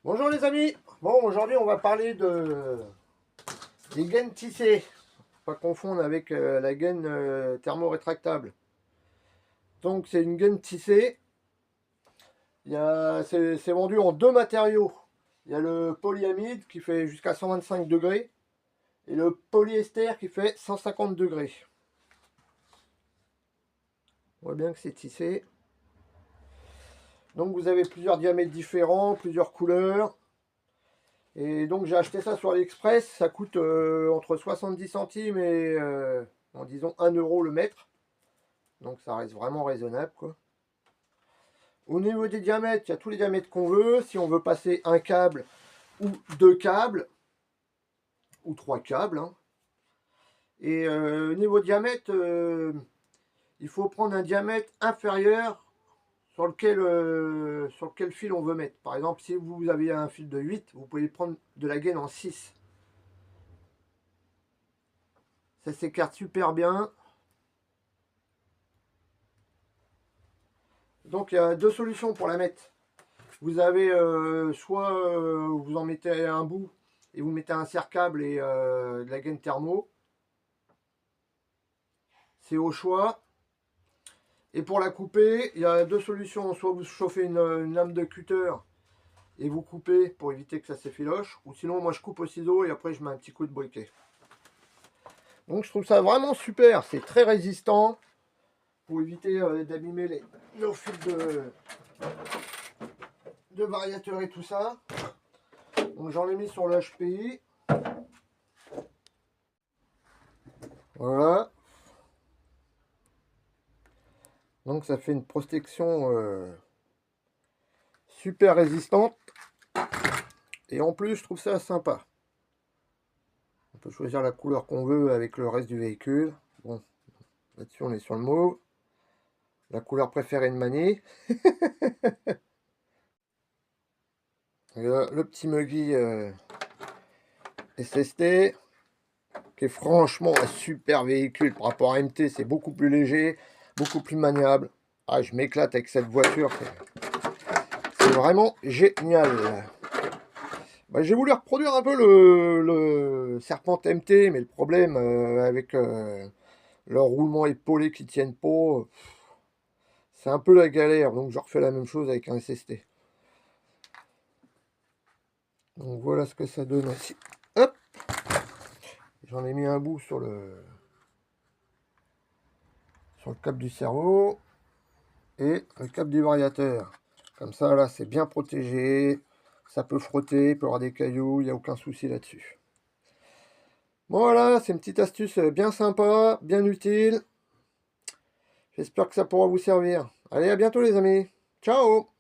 Bonjour les amis. Bon, aujourd'hui on va parler des gaines tissées. Pas confondre avec la gaine thermo-rétractable. Donc c'est une gaine tissée. C'est vendu en deux matériaux. Il y a le polyamide qui fait jusqu'à 125 degrés et le polyester qui fait 150 degrés. On voit bien que c'est tissé. Donc vous avez plusieurs diamètres différents, plusieurs couleurs. Et donc j'ai acheté ça sur AliExpress, ça coûte entre 70 centimes et en disons 1 euro le mètre. Donc ça reste vraiment raisonnable quoi. Au niveau des diamètres, il y a tous les diamètres qu'on veut. Si on veut passer un câble ou deux câbles, ou trois câbles. Hein. Et au niveau diamètre, il faut prendre un diamètre inférieur sur lequel fil on veut mettre. Par exemple, si vous avez un fil de 8, vous pouvez prendre de la gaine en 6. Ça s'écarte super bien. Donc il y a deux solutions pour la mettre. Vous avez soit vous en mettez un bout et vous mettez un serre-câble et de la gaine thermo. C'est au choix. Et pour la couper, il y a deux solutions. Soit vous chauffez une lame de cutter et vous coupez pour éviter que ça s'effiloche. Ou sinon moi je coupe au ciseau et après je mets un petit coup de briquet. Donc je trouve ça vraiment super. C'est très résistant pour éviter d'abîmer nos fils de variateur et tout ça. Donc j'en ai mis sur le HPI. Voilà. Donc ça fait une protection super résistante. Et en plus je trouve ça sympa. On peut choisir la couleur qu'on veut avec le reste du véhicule. Bon, là-dessus on est sur le mauve. La couleur préférée de Mani. Le petit Muggy SST. Qui est franchement un super véhicule par rapport à MT. C'est beaucoup plus léger, beaucoup plus maniable. Ah, je m'éclate avec cette voiture. C'est vraiment génial. Bah, j'ai voulu reproduire un peu le Serpent MT, mais le problème avec leur roulement épaulé qui tiennent pas, c'est un peu la galère. Donc je refais la même chose avec un SST. Donc voilà ce que ça donne aussi. Hop, j'en ai mis un bout sur le câble du cerveau et le câble du variateur. Comme ça, là, c'est bien protégé. Ça peut frotter, il peut y avoir des cailloux, il n'y a aucun souci là-dessus. Bon, voilà, c'est une petite astuce bien sympa, bien utile. J'espère que ça pourra vous servir. Allez, à bientôt les amis. Ciao!